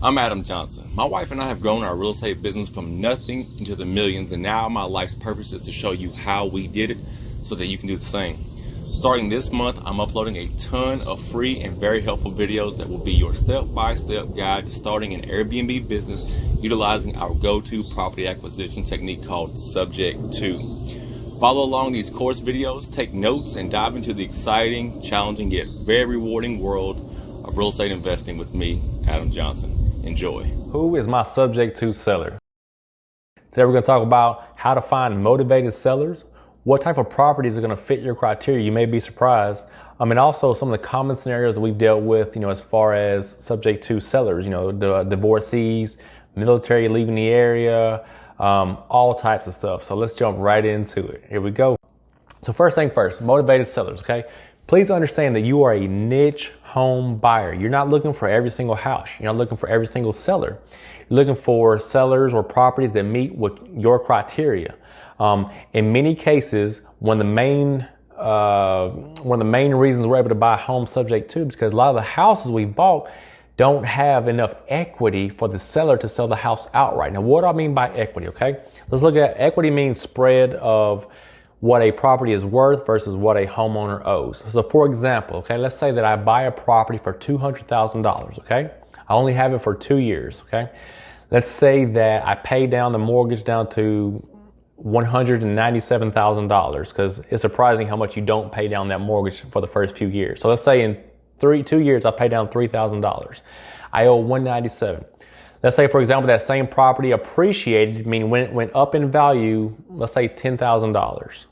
I'm Adam Johnson. My wife and I have grown our real estate business from nothing into the millions, and now my life's purpose is to show you how we did it so that you can do the same. Starting this month, I'm uploading a ton of free and very helpful videos that will be your step-by-step guide to starting an Airbnb business utilizing our go-to property acquisition technique called Subject to. Follow along these course videos, take notes, and dive into the exciting, challenging, yet very rewarding world of real estate investing with me, Adam Johnson. Enjoy. Who is my subject to seller? Today we're going to talk about how to find motivated sellers, what type of properties are going to fit your criteria. You may be surprised. And also some of the common scenarios that we've dealt with, as far as subject to sellers, the divorcees, military leaving the area, all types of stuff. So let's jump right into it. Here we go. So first thing first, motivated sellers, okay? Please understand that you are a niche home buyer. You're not looking for every single house. You're not looking for every single seller. You're looking for sellers or properties that meet with your criteria. In many cases, one of the main reasons we're able to buy a home subject to is because a lot of the houses we bought don't have enough equity for the seller to sell the house outright. Now, what do I mean by equity, okay? Let's look at equity. Means spread of what a property is worth versus what a homeowner owes. So for example, okay, let's say that I buy a property for $200,000, okay? I only have it for 2 years, okay? Let's say that I pay down the mortgage down to $197,000, because it's surprising how much you don't pay down that mortgage for the first few years. So let's say in 2 years I pay down $3,000. I owe $197,000. Let's say, for example, that same property appreciated, meaning went up in value, let's say $10,000.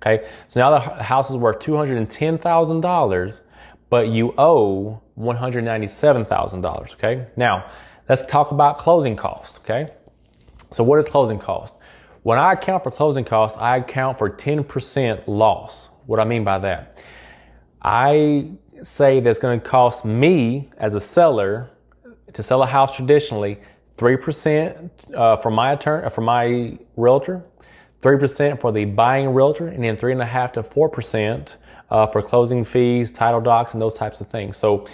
Okay, so now the house is worth $210,000, but you owe $197,000. Okay, now let's talk about closing costs. Okay, so what is closing cost? When I account for closing costs, I account for 10% loss. What I mean by that, I say that's going to cost me as a seller to sell a house traditionally 3% for my realtor, 3% for the buying realtor, and then 3.5% to 4% for closing fees, title docs, and those types of things. So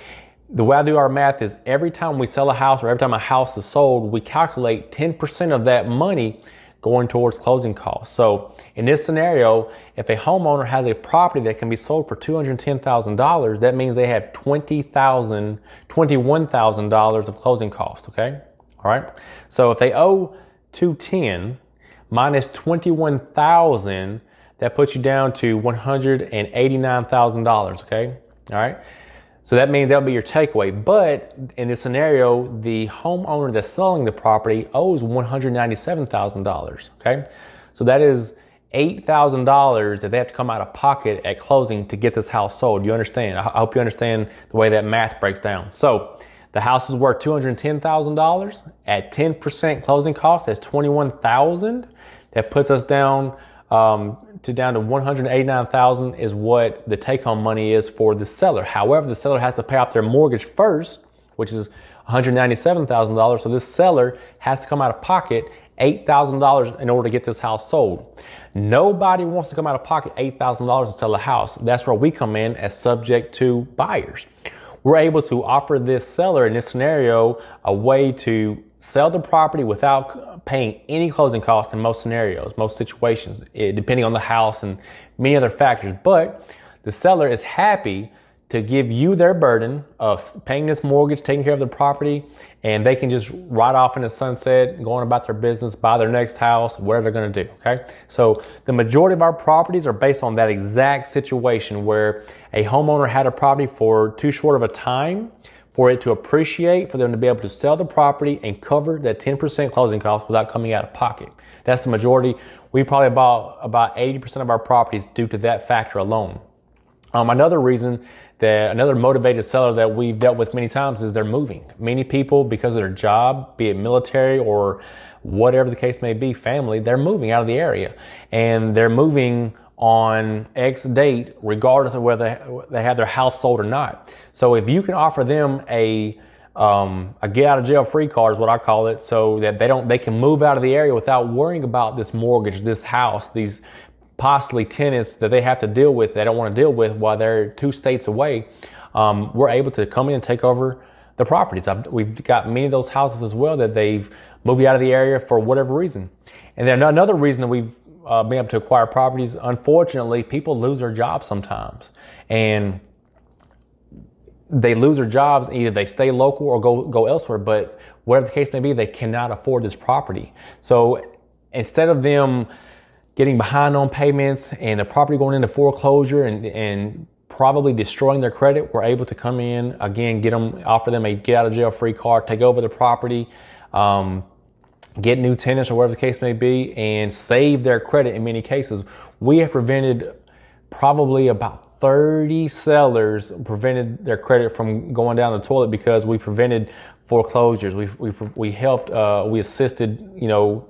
the way I do our math is every time we sell a house or every time a house is sold, we calculate 10% of that money going towards closing costs. So in this scenario, if a homeowner has a property that can be sold for $210,000, that means they have $21,000 of closing costs, okay? All right. So if they owe $210,000 minus $21,000, that puts you down to $189,000, okay? All right. So that means that'll be your takeaway. But in this scenario, the homeowner that's selling the property owes $197,000, okay? So that is $8,000 that they have to come out of pocket at closing to get this house sold. You understand? I hope you understand the way that math breaks down. So the house is worth $210,000 at 10% closing cost. That's $21,000. That puts us down to $189,000 is what the take-home money is for the seller. However, the seller has to pay off their mortgage first, which is $197,000. So this seller has to come out of pocket $8,000 in order to get this house sold. Nobody wants to come out of pocket $8,000 to sell a house. That's where we come in as subject to buyers. We're able to offer this seller in this scenario a way to sell the property without paying any closing costs in most scenarios, most situations, depending on the house and many other factors. But the seller is happy to give you their burden of paying this mortgage, taking care of the property, and they can just ride off in the sunset, going about their business, buy their next house, whatever they're going to do, okay? So the majority of our properties are based on that exact situation where a homeowner had a property for too short of a time for it to appreciate, for them to be able to sell the property and cover that 10% closing cost without coming out of pocket. That's the majority. We probably bought about 80% of our properties due to that factor alone. Another reason that another motivated seller that we've dealt with many times is they're moving. Many people, because of their job, be it military or whatever the case may be, family, they're moving out of the area, and they're moving on X date, regardless of whether they have their house sold or not. So if you can offer them a get out of jail free card is what I call it, so that they can move out of the area without worrying about this mortgage, this house, these possibly tenants that they have to deal with, they don't want to deal with while they're 2 states away. We're able to come in and take over the properties. We've got many of those houses as well that they've moved out of the area for whatever reason. And then another reason that we've been able to acquire properties, unfortunately, people lose their jobs sometimes. And they lose their jobs, either they stay local or go elsewhere, but whatever the case may be, they cannot afford this property. So instead of them getting behind on payments and the property going into foreclosure and probably destroying their credit, we're able to come in, again, offer them a get out of jail free card, take over the property, get new tenants or whatever the case may be, and save their credit in many cases. We have prevented probably about 30 sellers prevented their credit from going down the toilet because we prevented foreclosures. We helped, we assisted,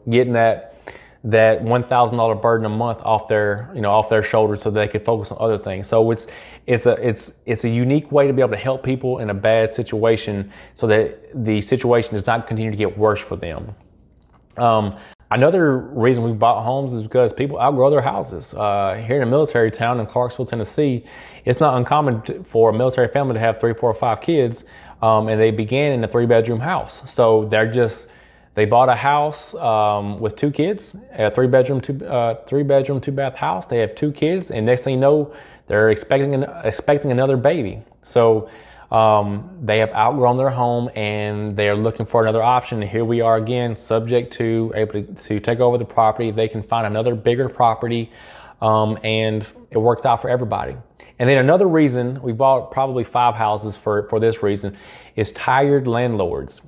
getting that $1,000 burden a month off their shoulders so that they could focus on other things. So it's a unique way to be able to help people in a bad situation so that the situation does not continue to get worse for them. Another reason we bought homes is because people outgrow their houses. Here in a military town in Clarksville, Tennessee, it's not uncommon for a military family to have 3, 4, or 5 kids, and they began in a 3-bedroom house. So they bought a house with 2 kids, a 3-bedroom, 2-bath house. They have 2 kids, and next thing you know, they're expecting another baby. So they have outgrown their home and they are looking for another option. And here we are again, subject to able to take over the property. They can find another bigger property, and it works out for everybody. And then another reason we bought probably 5 houses for this reason is tired landlords.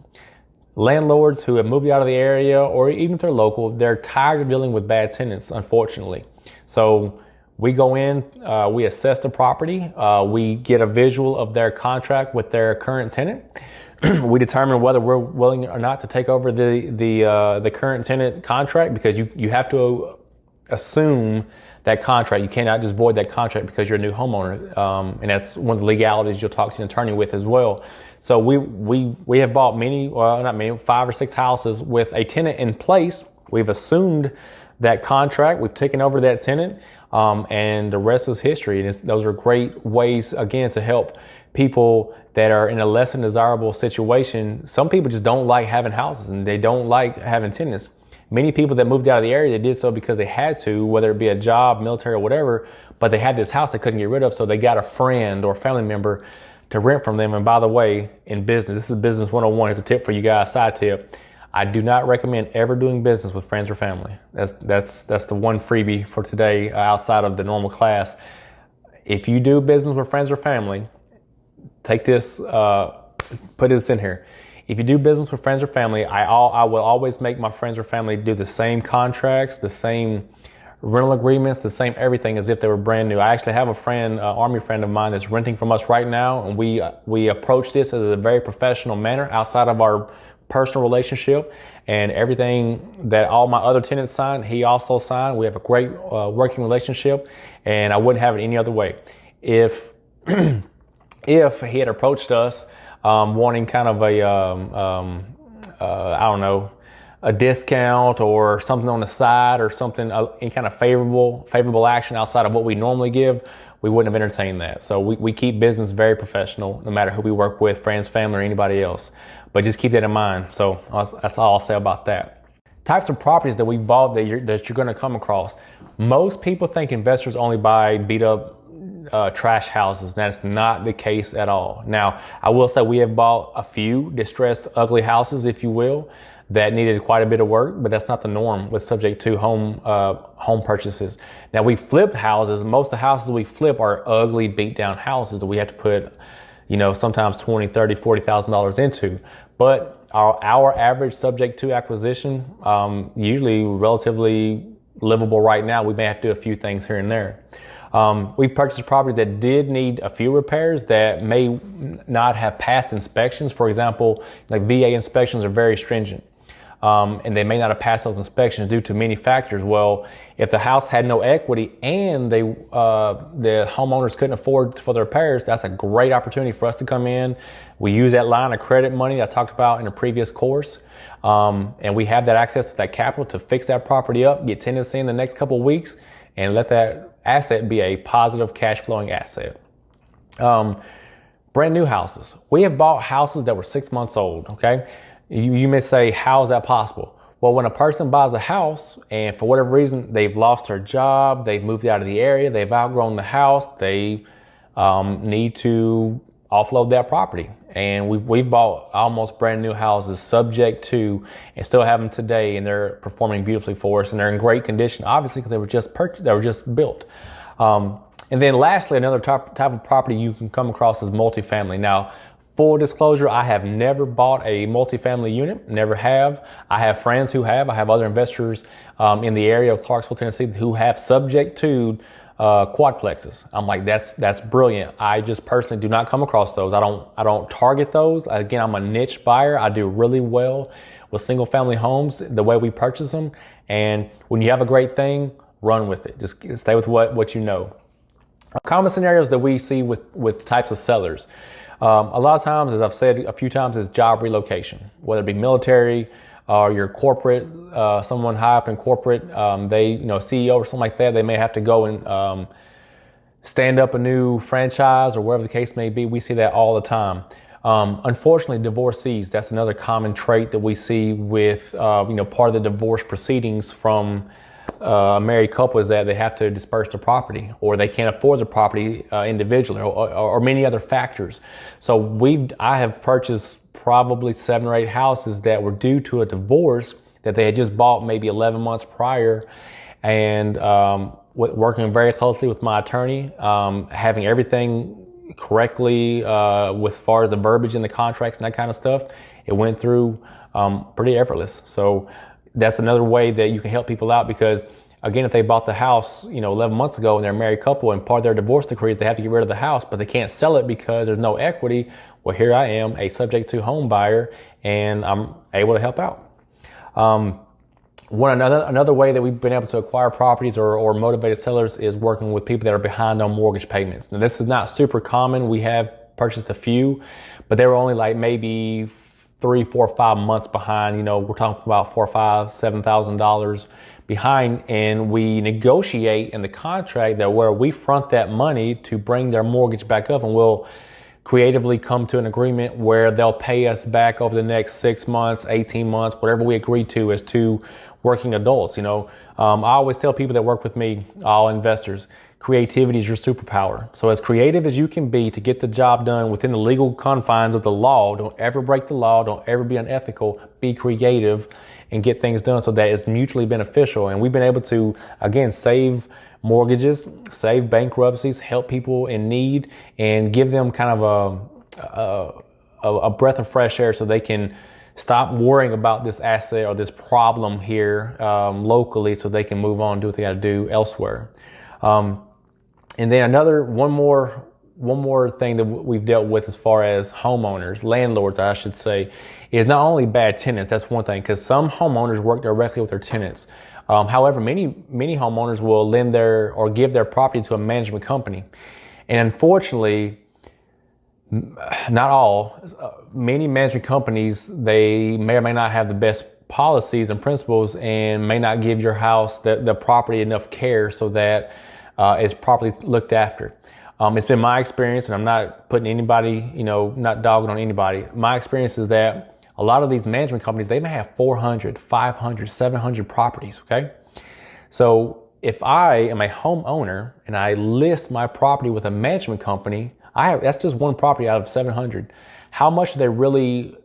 Landlords who have moved out of the area, or even if they're local, they're tired of dealing with bad tenants, unfortunately. So we go in, we assess the property, we get a visual of their contract with their current tenant. We determine whether we're willing or not to take over the current tenant contract, because you have to assume that contract. You cannot just void that contract because you're a new homeowner, and that's one of the legalities you'll talk to an attorney with as well. So we have bought 5 or 6 houses with a tenant in place. We've assumed that contract. We've taken over that tenant, and the rest is history. And those are great ways, again, to help people that are in a less than desirable situation. Some people just don't like having houses and they don't like having tenants. Many people that moved out of the area, they did so because they had to, whether it be a job, military, or whatever, but they had this house they couldn't get rid of, so they got a friend or family member to rent from them. And by the way, in business, this is Business 101. It's a tip for you guys, side tip. I do not recommend ever doing business with friends or family. That's the one freebie for today, outside of the normal class. If you do business with friends or family, take this, put this in here. If you do business with friends or family, I will always make my friends or family do the same contracts, the same rental agreements, the same everything as if they were brand new. I actually have a friend, Army friend of mine, that's renting from us right now, and we approach this as a very professional manner outside of our personal relationship, and everything that all my other tenants signed, he also signed. We have a great working relationship, and I wouldn't have it any other way. If he had approached us wanting kind of a discount or something on the side or something, any kind of favorable action outside of what we normally give, we wouldn't have entertained that. So we keep business very professional, no matter who we work with, friends, family, or anybody else. But just keep that in mind. So that's all I'll say about that. Types of properties that we bought that you're going to come across. Most people think investors only buy beat up trash houses. That's not the case at all. Now, I will say we have bought a few distressed, ugly houses, if you will, that needed quite a bit of work, but that's not the norm with subject to home purchases. Now, we flip houses. Most of the houses we flip are ugly, beat down houses that we have to put, sometimes $20,000, $30,000, $40,000 into. But our average subject to acquisition, usually relatively livable right now. We may have to do a few things here and there. We purchased properties that did need a few repairs that may not have passed inspections. For example, like VA inspections are very stringent. And they may not have passed those inspections due to many factors. Well, if the house had no equity and the homeowners couldn't afford for the repairs, that's a great opportunity for us to come in. We use that line of credit money that I talked about in a previous course. And we have that access to that capital to fix that property up, get tenants in the next couple of weeks, and let that asset be a positive cash flowing asset. brand new houses. We have bought houses that were 6 months old, okay? You may say, how is that possible? Well, when a person buys a house and for whatever reason, they've lost their job, they've moved out of the area, they've outgrown the house, they need to offload that property. And we've bought almost brand new houses subject to, and still have them today, and they're performing beautifully for us, and they're in great condition, obviously, because they were just built. And then lastly, another type of property you can come across is multifamily. Now, full disclosure, I have never bought a multifamily unit, never have. I have friends who have. I have other investors in the area of Clarksville, Tennessee, who have subject to quadplexes. I'm like, that's brilliant. I just personally do not come across those. I don't target those. Again, I'm a niche buyer. I do really well with single family homes, the way we purchase them. And when you have a great thing, run with it. Just stay with what you know. Common scenarios that we see with types of sellers. A lot of times, as I've said a few times, is job relocation, whether it be military or your corporate, someone high up in corporate, CEO or something like that, they may have to go and stand up a new franchise or whatever the case may be. We see that all the time. Unfortunately, divorcees, that's another common trait that we see with, part of the divorce proceedings from a married couple is that they have to disperse the property, or they can't afford the property individually, or many other factors. So I have purchased probably 7 or 8 houses that were due to a divorce that they had just bought maybe 11 months prior, and working very closely with my attorney, having everything correctly with as far as the verbiage in the contracts and that kind of stuff, it went through pretty effortless. So that's another way that you can help people out, because again, if they bought the house, 11 months ago and they're a married couple and part of their divorce decree is they have to get rid of the house, but they can't sell it because there's no equity. Well, here I am, a subject to home buyer, and I'm able to help out. Another way that we've been able to acquire properties or motivated sellers is working with people that are behind on mortgage payments. Now, this is not super common. We have purchased a few, but they were only like maybe 3, 4, 5 months behind. We're talking about $4,000, $5,000, $7,000 behind, and we negotiate in the contract that where we front that money to bring their mortgage back up, and we'll creatively come to an agreement where they'll pay us back over the next 6 months, 18 months, whatever we agree to as two working adults. I always tell people that work with me, all investors, creativity is your superpower. So as creative as you can be to get the job done within the legal confines of the law, don't ever break the law, don't ever be unethical, be creative and get things done so that it's mutually beneficial. And we've been able to, again, save mortgages, save bankruptcies, help people in need, and give them kind of a breath of fresh air so they can stop worrying about this asset or this problem here locally, so they can move on and do what they got to do elsewhere. And then one more thing that we've dealt with as far as homeowners, landlords, I should say, is not only bad tenants. That's one thing, because some homeowners work directly with their tenants. However, many homeowners will lend or give their property to a management company. And unfortunately, not all, many management companies, they may or may not have the best policies and principles and may not give your house, the property, enough care so that it's properly looked after. It's been my experience, and I'm not putting anybody, not dogging on anybody. My experience is that a lot of these management companies, they may have 400, 500, 700 properties, okay? So if I am a homeowner and I list my property with a management company, that's just one property out of 700. How much do they really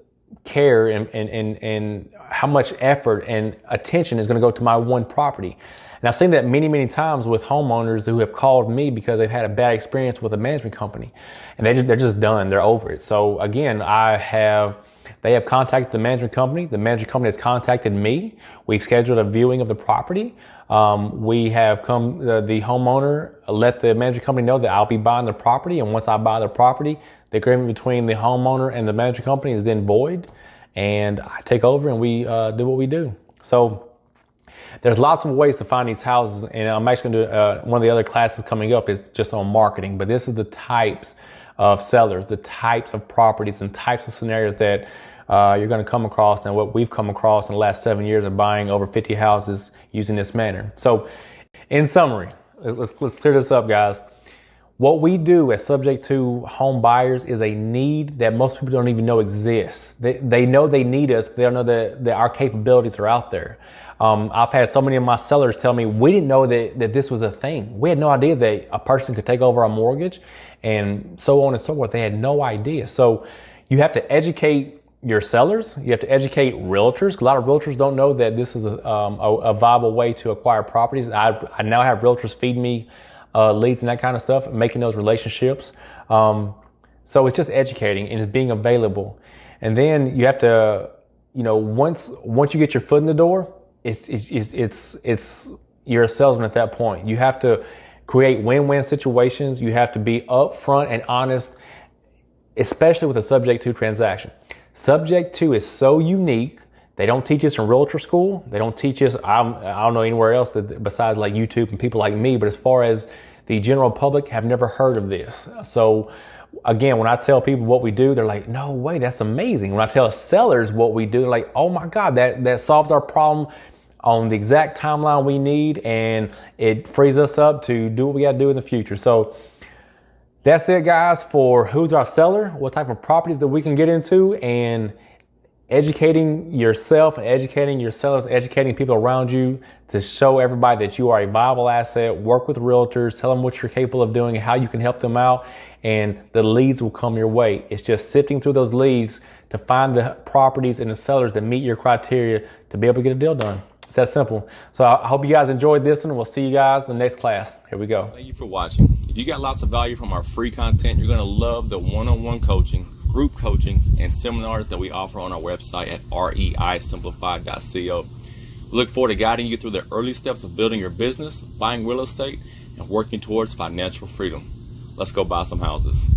care and how much effort and attention is going to go to my one property? And I've seen that many, many times with homeowners who have called me because they've had a bad experience with a management company, and they're just done. They're over it. So again, they have contacted the management company. The management company has contacted me. We've scheduled a viewing of the property. We have the homeowner let the management company know that I'll be buying the property. And once I buy the property, the agreement between the homeowner and the management company is then void, and I take over and we do what we do. So there's lots of ways to find these houses, and I'm actually going to do one of the other classes coming up is just on marketing. But this is the types of sellers, the types of properties and types of scenarios that you're going to come across, and what we've come across in the last 7 years of buying over 50 houses using this manner. So in summary, let's clear this up, guys. What we do as subject to home buyers is a need that most people don't even know exists. They know they need us, but they don't know that our capabilities are out there. I've had so many of my sellers tell me, we didn't know that this was a thing. We had no idea that a person could take over our mortgage and so on and so forth. They had no idea. So you have to educate your sellers. You have to educate realtors. A lot of realtors don't know that this is a viable way to acquire properties. I now have realtors feed me leads and that kind of stuff, making those relationships. So it's just educating and it's being available. And then you have to, once you get your foot in the door, it's you're a salesman at that point. You have to create win-win situations. You have to be upfront and honest, especially with a subject to transaction. Subject to is so unique. They don't teach us in realtor school. They don't teach us, I don't know anywhere else besides like YouTube and people like me, but as far as the general public have never heard of this. So again, when I tell people what we do, they're like, no way, that's amazing. When I tell sellers what we do, they're like, oh my God, that solves our problem on the exact timeline we need, and it frees us up to do what we got to do in the future. So that's it, guys, for who's our seller, what type of properties that we can get into, and educating yourself, educating your sellers, educating people around you to show everybody that you are a viable asset. Work with realtors, tell them what you're capable of doing, how you can help them out, and the leads will come your way. It's just sifting through those leads to find the properties and the sellers that meet your criteria to be able to get a deal done. It's that simple. So I hope you guys enjoyed this one. We'll see you guys in the next class. Here we go. Thank you for watching. If you got lots of value from our free content, you're going to love the one-on-one coaching, group coaching, and seminars that we offer on our website at reisimplified.co. We look forward to guiding you through the early steps of building your business, buying real estate, and working towards financial freedom. Let's go buy some houses.